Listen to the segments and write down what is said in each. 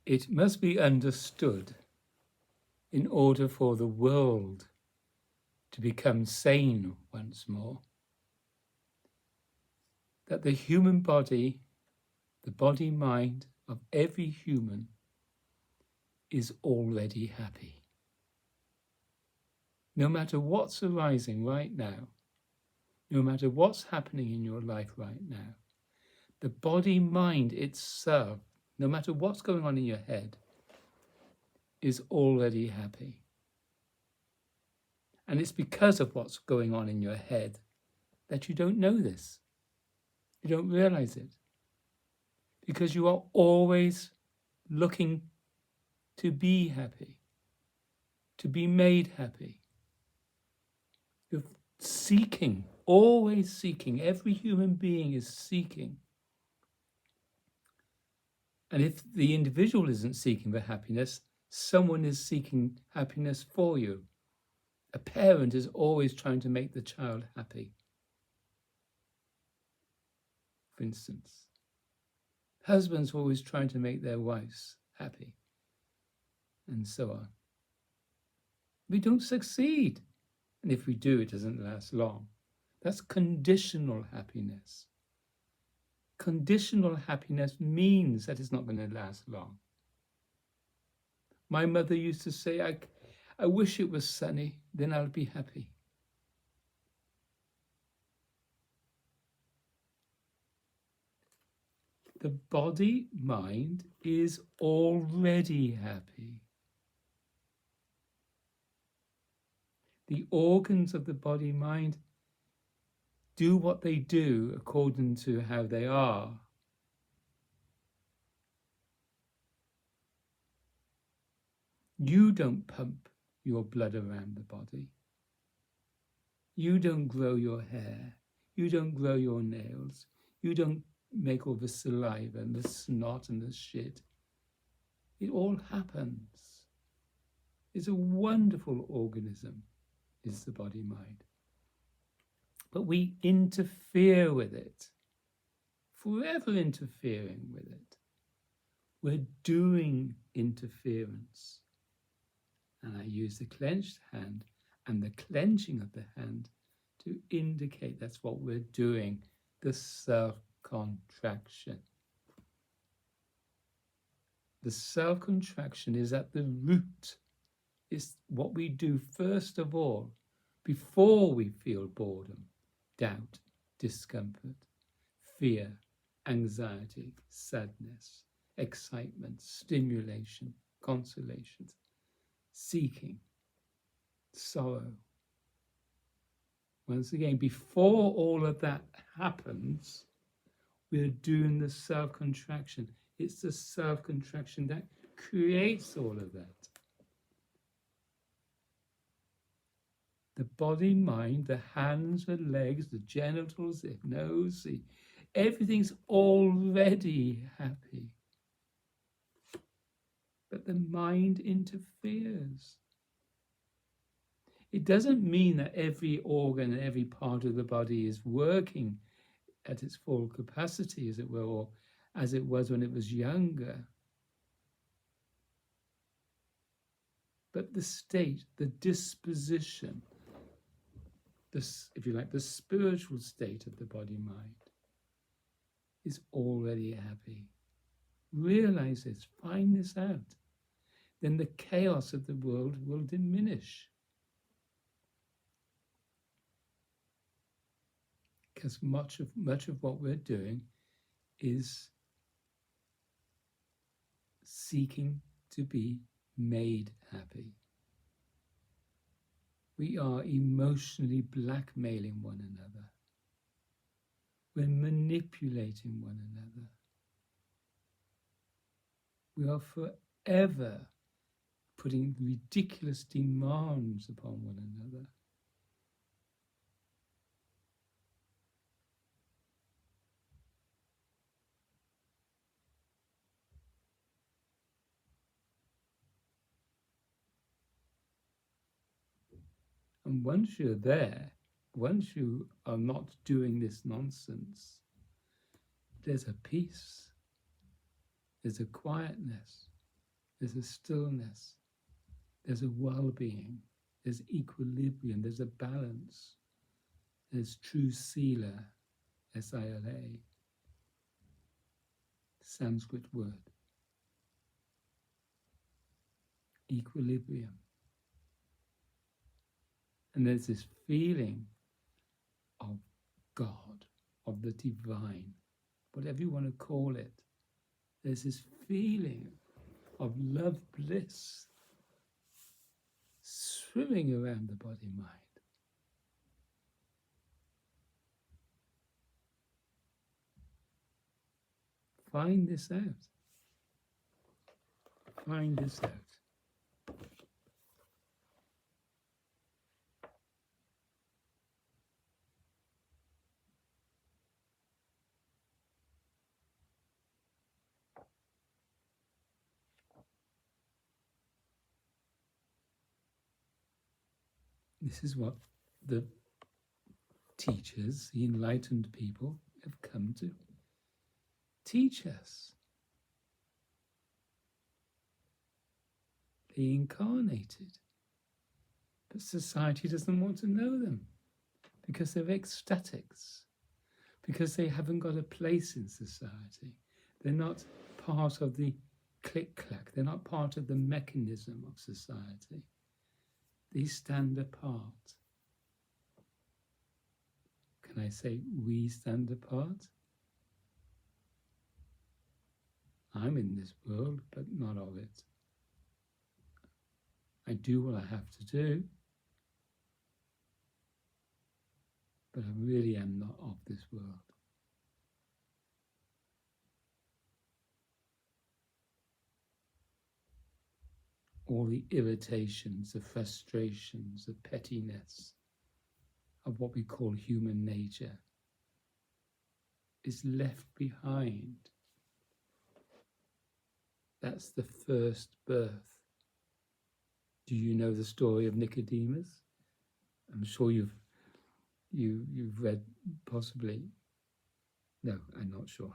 It must be understood in order for the world to become sane once more, that the human body, the body-mind of every human is already happy. No matter what's arising right now, no matter what's happening in your life right now, the body-mind itself, no matter what's going on in your head, is already happy. And it's because of what's going on in your head that you don't know this. You don't realize it. Because you are always looking to be happy, to be made happy. You're seeking, always seeking. Every human being is seeking. And if the individual isn't seeking for happiness, someone is seeking happiness for you. A parent is always trying to make the child happy. For instance, husbands are always trying to make their wives happy, and so on. We don't succeed. And if we do, it doesn't last long. That's conditional happiness. Conditional happiness means that it's not going to last long. My mother used to say, I wish it was sunny, then I'll be happy. The body-mind is already happy. The organs of the body-mind do what they do according to how they are. You don't pump your blood around the body. You don't grow your hair. You don't grow your nails. You don't make all the saliva and the snot and the shit. It all happens. It's a wonderful organism, is the body-mind. But we interfere with it, forever interfering with it. We're doing interference. And I use the clenched hand and the clenching of the hand to indicate that's what we're doing, the self-contraction. The self-contraction is at the root. It's what we do first of all, before we feel boredom, doubt, discomfort, fear, anxiety, sadness, excitement, stimulation, consolation, seeking, sorrow. Once again, before all of that happens, we're doing the self-contraction. It's the self-contraction that creates all of that. The body, mind, the hands, the legs, the genitals, the nose, everything's already happy. But the mind interferes. It doesn't mean that every organ and every part of the body is working at its full capacity, as it were, or as it was when it was younger. But the state, the disposition, if you like, the spiritual state of the body-mind is already happy. Realize this, find this out. Then the chaos of the world will diminish. Because much of what we're doing is seeking to be made happy. We are emotionally blackmailing one another. We're manipulating one another. We are forever putting ridiculous demands upon one another. And once you're there, once you are not doing this nonsense, there's a peace, there's a quietness, there's a stillness, there's a well-being, there's equilibrium, there's a balance, there's true sila, S-I-L-A, Sanskrit word. Equilibrium. And there's this feeling of God, of the divine, whatever you want to call it. There's this feeling of love bliss swimming around the body-mind. Find this out. Find this out. This is what the teachers, the enlightened people, have come to teach us. They incarnated. But society doesn't want to know them because they're ecstatics, because they haven't got a place in society. They're not part of the click-clack. They're not part of the mechanism of society. They stand apart. Can I say we stand apart? I'm in this world, but not of it. I do what I have to do, but I really am not of this world. All the irritations, the frustrations, the pettiness of what we call human nature is left behind. That's the first birth. Do you know the story of Nicodemus? I'm sure you've read, possibly. No, I'm not sure.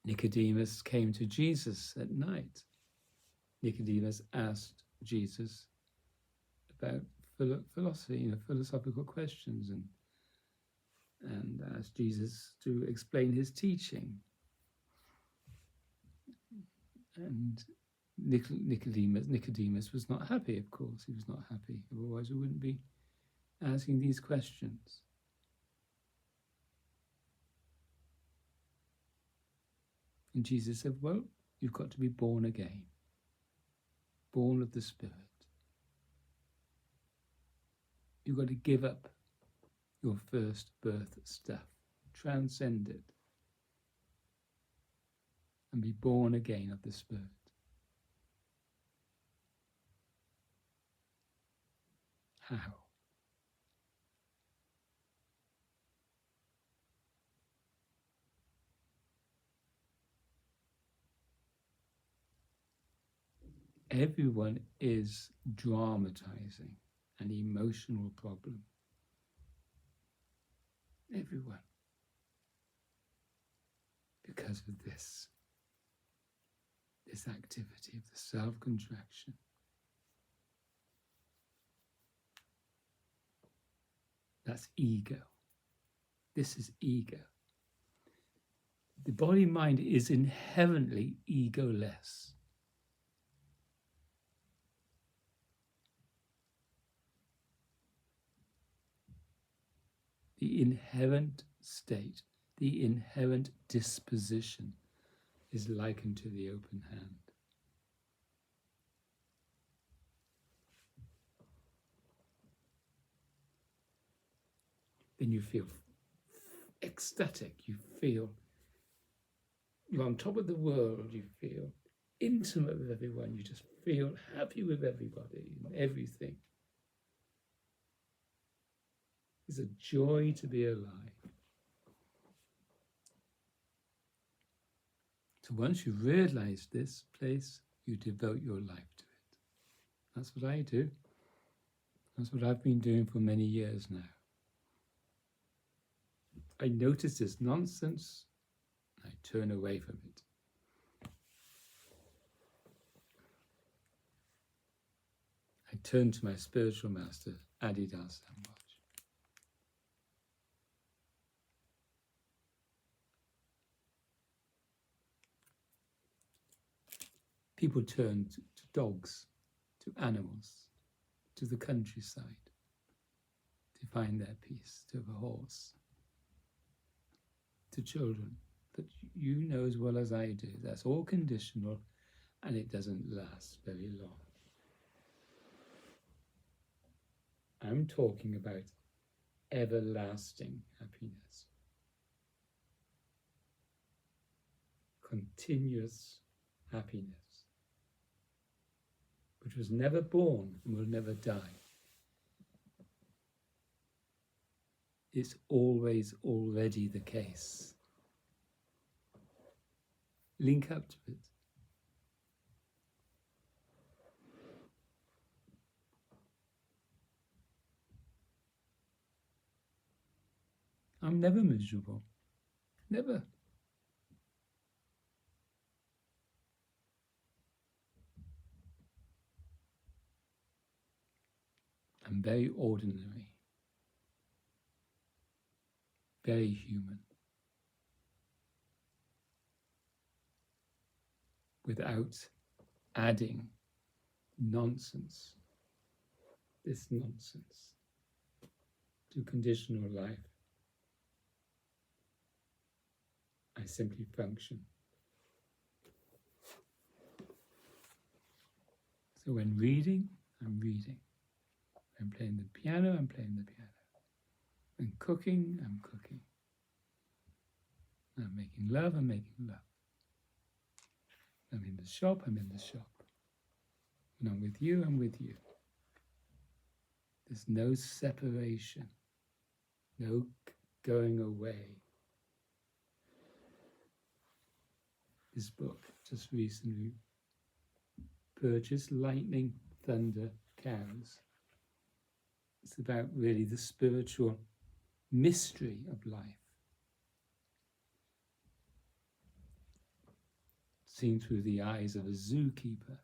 Nicodemus came to Jesus at night. Nicodemus asked Jesus about philosophy, philosophical questions, and asked Jesus to explain his teaching. And Nicodemus was not happy, of course. He was not happy. Otherwise, we wouldn't be asking these questions. And Jesus said, well, you've got to be born again. Born of the Spirit. You've got to give up your first birth stuff. Transcend it. And be born again of the Spirit. How? Everyone is dramatizing an emotional problem. Everyone. Because of this activity of the self-contraction. That's ego. This is ego. The body-mind is inherently egoless. The inherent state, the inherent disposition is likened to the open hand. Then you feel ecstatic, you feel you're on top of the world, you feel intimate with everyone, you just feel happy with everybody and everything. It's a joy to be alive. So once you realize this place, you devote your life to it. That's what I do. That's what I've been doing for many years now. I notice this nonsense, I turn away from it. turn to my spiritual master, Adidas Samwaj. People turn to dogs, to animals, to the countryside to find their peace, to a horse, to children. But you know as well as I do, that's all conditional and it doesn't last very long. I'm talking about everlasting happiness, continuous happiness, which was never born and will never die. It's always already the case. Link up to it. I'm never miserable. Never. I'm very ordinary. Very human. Without adding nonsense, this nonsense, to conditional life. I simply function. So when reading, I'm reading. When playing the piano, I'm playing the piano. When cooking, I'm cooking. When I'm making love, I'm making love. When I'm in the shop, I'm in the shop. When I'm with you, I'm with you. There's no separation, no going away. This book, just recently purchased, Lightning, Thunder, Cows. It's about really the spiritual mystery of life, seen through the eyes of a zookeeper.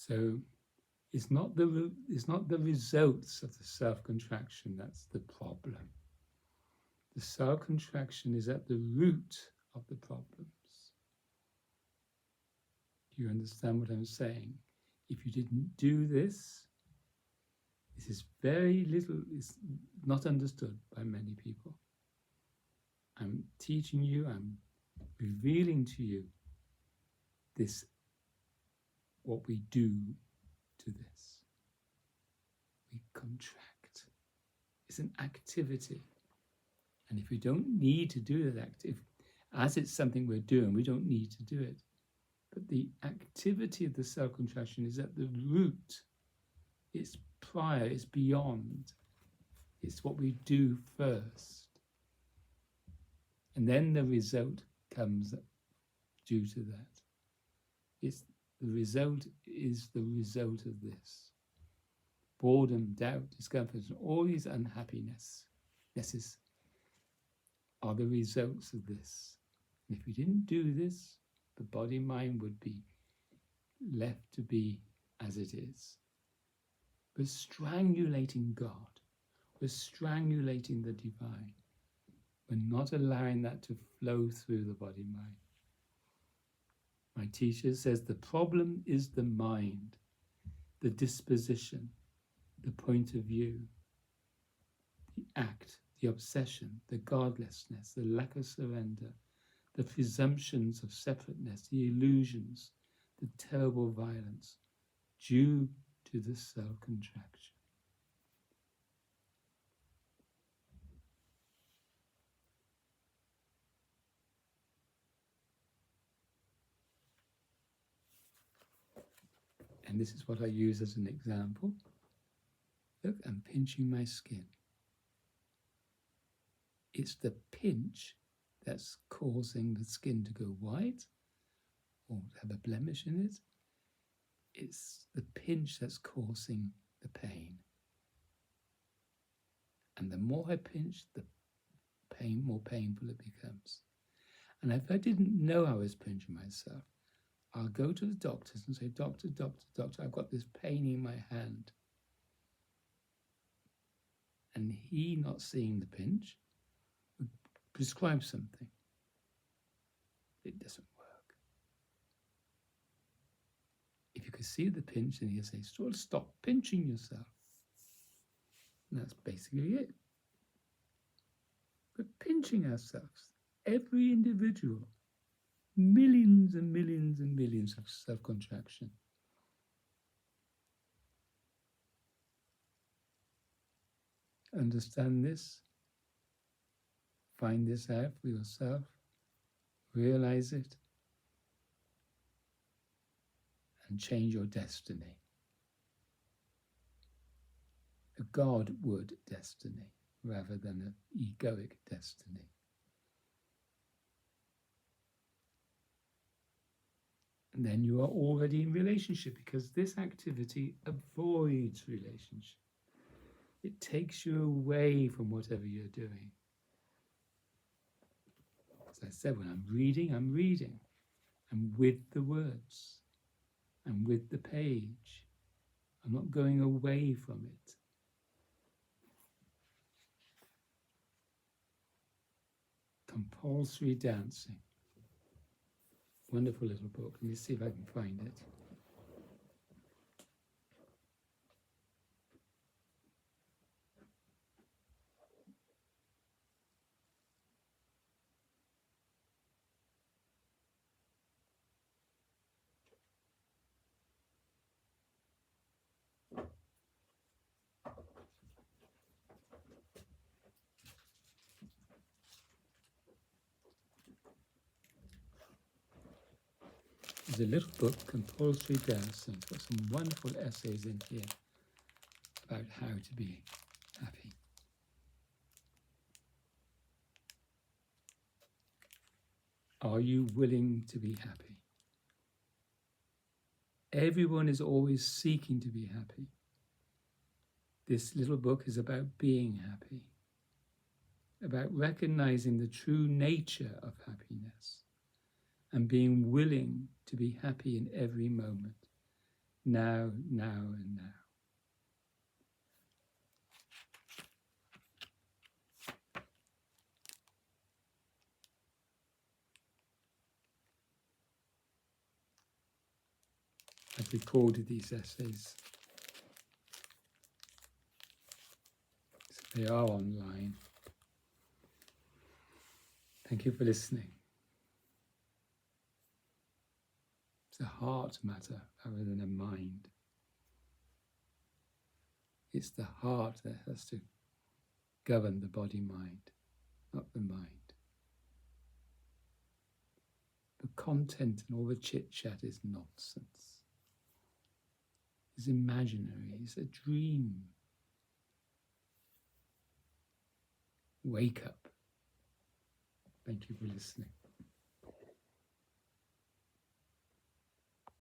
So it's not the results of the self-contraction that's the problem. The self-contraction is at the root of the problems. Do you understand what I'm saying? If you didn't do this, this is very little, it's not understood by many people. I'm teaching you, I'm revealing to you this, what we do to this. We contract. It's an activity. And if we don't need to do that activity, as it's something we're doing, we don't need to do it. But the activity of the self-contraction is at the root. It's prior, it's beyond. It's what we do first. And then the result comes due to that. The result is the result of this. Boredom, doubt, discomfort, and all these unhappinesses are the results of this. And if we didn't do this, the body-mind would be left to be as it is. We're strangulating God. We're strangulating the divine. We're not allowing that to flow through the body-mind. My teacher says the problem is the mind, the disposition, the point of view, the act, the obsession, the godlessness, the lack of surrender, the presumptions of separateness, the illusions, the terrible violence due to the self-contraction. And this is what I use as an example. Look, I'm pinching my skin. It's the pinch that's causing the skin to go white or have a blemish in it. It's the pinch that's causing the pain. And the more I pinch, the more painful it becomes. And if I didn't know I was pinching myself, I'll go to the doctors and say, doctor, I've got this pain in my hand. And he, not seeing the pinch, would prescribe something. It doesn't work. If you could see the pinch, then he'll say, stop pinching yourself. And that's basically it. But pinching ourselves, every individual, millions and millions and millions of self-contraction. Understand this, find this out for yourself, realize it, and change your destiny. A Godward destiny rather than an egoic destiny. And then you are already in relationship, because this activity avoids relationship. It takes you away from whatever you're doing. As I said, when I'm reading. I'm with the words. I'm with the page. I'm not going away from it. Compulsory dancing. Wonderful little book. Let me see if I can find it. There's a little book, Compulsory Dancing. Got some wonderful essays in here about how to be happy. Are you willing to be happy? Everyone is always seeking to be happy. This little book is about being happy, about recognizing the true nature of happiness and being willing to be happy in every moment, now, and now. I've recorded these essays. So they are online. Thank you for listening. It's a heart matter rather than a mind. It's the heart that has to govern the body-mind, not the mind. The content and all the chit-chat is nonsense. It's imaginary, it's a dream. Wake up. Thank you for listening.